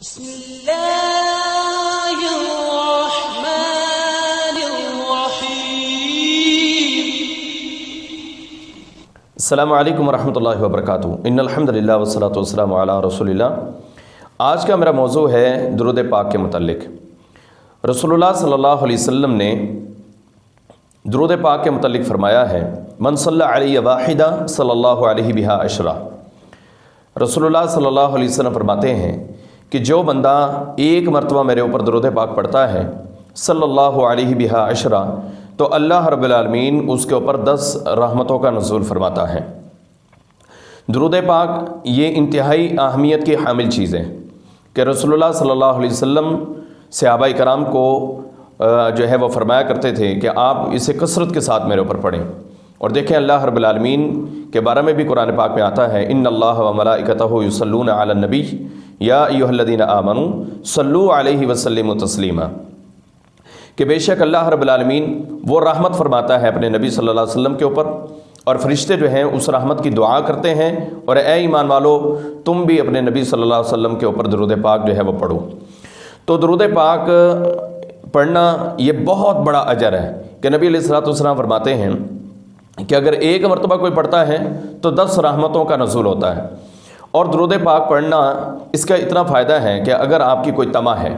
بسم اللہ الرحمن الرحیم۔ السلام علیکم ورحمۃ اللہ وبرکاتہ۔ ان الحمد للہ والصلاۃ والسلام علی رسول اللہ۔ آج کا میرا موضوع ہے درود پاک کے متعلق۔ رسول اللہ صلی اللہ علیہ وسلم نے درود پاک کے متعلق فرمایا ہے، من صلی علی واحدہ صلی اللہ علیہ بہا عشرہ۔ رسول اللہ صلی اللہ علیہ وسلم فرماتے ہیں کہ جو بندہ ایک مرتبہ میرے اوپر درود پاک پڑھتا ہے صلی اللہ علیہ بہا عشرہ، تو اللہ رب العالمین اس کے اوپر 10 رحمتوں کا نزول فرماتا ہے۔ درود پاک یہ انتہائی اہمیت کی حامل چیز ہے کہ رسول اللہ صلی اللہ علیہ وسلم صحابہ کرام کو جو ہے وہ فرمایا کرتے تھے کہ آپ اسے کثرت کے ساتھ میرے اوپر پڑھیں۔ اور دیکھیں اللہ رب العالمین کے بارے میں بھی قرآن پاک میں آتا ہے، ان اللہ و ملائکتہ یصلون علی النبی یا ایھا الذین آمنوا صلوا علیہ وسلموا تسلیما، کہ بے شک اللہ رب العالمین وہ رحمت فرماتا ہے اپنے نبی صلی اللہ علیہ وسلم کے اوپر، اور فرشتے جو ہیں اس رحمت کی دعا کرتے ہیں، اور اے ایمان والو تم بھی اپنے نبی صلی اللہ علیہ وسلم کے اوپر درود پاک جو ہے وہ پڑھو۔ تو درود پاک پڑھنا یہ بہت بڑا اجر ہے کہ نبی علیہ الصلوۃ والسلام فرماتے ہیں کہ اگر ایک مرتبہ کوئی پڑھتا ہے تو 10 رحمتوں کا نزول ہوتا ہے۔ اور درود پاک پڑھنا اس کا اتنا فائدہ ہے کہ اگر آپ کی کوئی طمع ہے،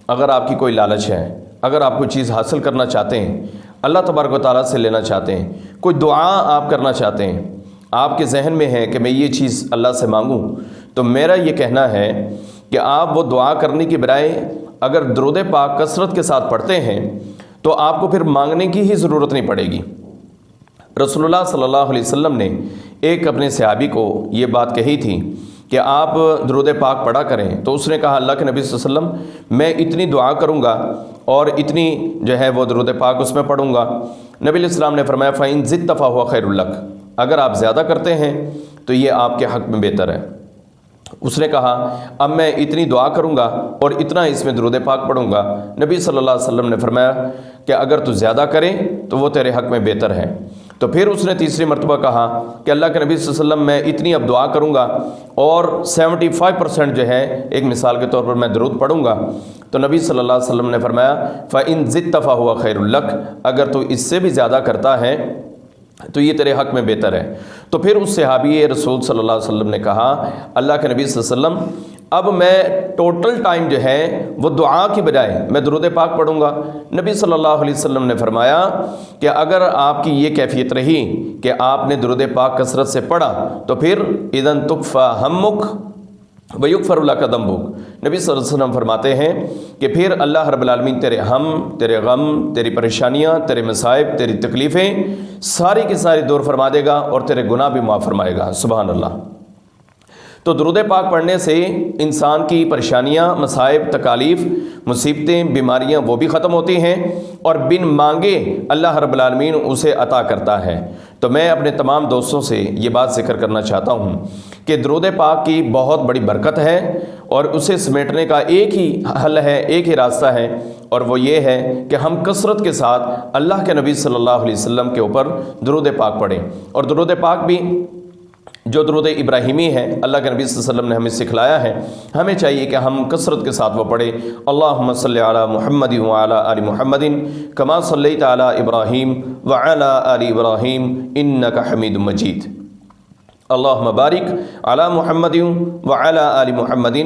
اگر آپ کی کوئی لالچ ہے، اگر آپ کوئی چیز حاصل کرنا چاہتے ہیں، اللہ تبارک و تعالیٰ سے لینا چاہتے ہیں، کوئی دعا آپ کرنا چاہتے ہیں، آپ کے ذہن میں ہے کہ میں یہ چیز اللہ سے مانگوں، تو میرا یہ کہنا ہے کہ آپ وہ دعا کرنے کی بجائے اگر درود پاک کثرت کے ساتھ پڑھتے ہیں تو آپ کو پھر مانگنے کی ہی ضرورت نہیں پڑے گی۔ رسول اللہ صلی اللہ علیہ وسلم نے ایک اپنے صحابی کو یہ بات کہی تھی کہ آپ درود پاک پڑھا کریں، تو اس نے کہا اللہ کے نبی صلی اللہ علیہ وسلم میں اتنی دعا کروں گا اور اتنی جو ہے وہ درود پاک اس میں پڑھوں گا۔ نبی علیہ السلام نے فرمایا فَإِن زِدْتَ فَهُوَ خَيْرٌ لَكَ، اگر آپ زیادہ کرتے ہیں تو یہ آپ کے حق میں بہتر ہے۔ اس نے کہا اب میں اتنی دعا کروں گا اور اتنا اس میں درود پاک پڑھوں گا۔ نبی صلی اللہ علیہ وسلم نے فرمایا کہ اگر تو زیادہ کرے تو وہ تیرے حق میں بہتر ہے۔ تو پھر اس نے تیسری مرتبہ کہا کہ اللہ کے نبی صلی اللہ علیہ وسلم میں اتنی اب دعا کروں گا اور 75% جو ہے ایک مثال کے طور پر میں درود پڑھوں گا۔ تو نبی صلی اللہ علیہ وسلم نے فرمایا فَإِن زِدْتَ فَهُوَ خَيْرٌ لَكَ، اگر تو اس سے بھی زیادہ کرتا ہے تو یہ تیرے حق میں بہتر ہے۔ تو پھر اس صحابی رسول صلی اللہ علیہ وسلم نے کہا اللہ کے نبی صلی اللہ علیہ وسلم اب میں ٹوٹل ٹائم جو ہے وہ دعا کی بجائے میں درود پاک پڑھوں گا۔ نبی صلی اللہ علیہ وسلم نے فرمایا کہ اگر آپ کی یہ کیفیت رہی کہ آپ نے درود پاک کثرت سے پڑھا تو پھر اذن تکفی ہمک ویغفر لک ذنبک، نبی صلی اللہ علیہ وسلم فرماتے ہیں کہ پھر اللہ رب العالمین تیرے ہم، تیرے غم، تیری پریشانیاں، تیرے مصائب، تیری تکلیفیں ساری کی ساری دور فرما دے گا اور تیرے گناہ بھی معاف فرمائے گا۔ سبحان اللہ۔ تو درود پاک پڑھنے سے انسان کی پریشانیاں، مصائب، تکالیف، مصیبتیں، بیماریاں وہ بھی ختم ہوتی ہیں اور بن مانگے اللہ رب العالمین اسے عطا کرتا ہے۔ تو میں اپنے تمام دوستوں سے یہ بات ذکر کرنا چاہتا ہوں کہ درود پاک کی بہت بڑی برکت ہے اور اسے سمیٹنے کا ایک ہی حل ہے، ایک ہی راستہ ہے، اور وہ یہ ہے کہ ہم کثرت کے ساتھ اللہ کے نبی صلی اللہ علیہ وسلم کے اوپر درود پاک پڑھیں۔ اور درود پاک بھی جو درود-e-Ibrahimi ہے اللہ کے نبی صلی اللہ علیہ وسلم نے ہمیں سکھلایا ہے، ہمیں چاہیے کہ ہم کثرت کے ساتھ وہ پڑھیں۔ اللہم صلی علی محمد وعلی آل محمد کما صلیت علی ابراہیم وعلی آل ابراہیم انک حمید مجید۔ اللہم بارک علی محمد وعلی آل محمد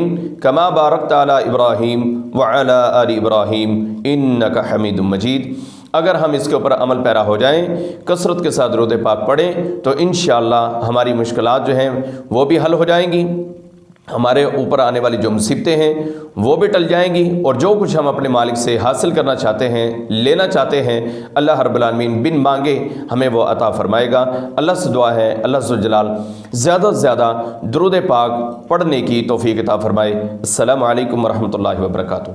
کما بارکت علی ابراہیم وعلی آل ابراہیم انک حمید مجید۔ اگر ہم اس کے اوپر عمل پیرا ہو جائیں، کثرت کے ساتھ درود پاک پڑھیں، تو انشاءاللہ ہماری مشکلات جو ہیں وہ بھی حل ہو جائیں گی، ہمارے اوپر آنے والی جو مصیبتیں ہیں وہ بھی ٹل جائیں گی، اور جو کچھ ہم اپنے مالک سے حاصل کرنا چاہتے ہیں، لینا چاہتے ہیں، اللہ رب العالمین بن مانگے ہمیں وہ عطا فرمائے گا۔ اللہ سے دعا ہے اللہ ذوالجلال زیادہ سے زیادہ درود پاک پڑھنے کی توفیق عطا فرمائے۔ السلام علیکم ورحمۃ اللہ وبرکاتہ۔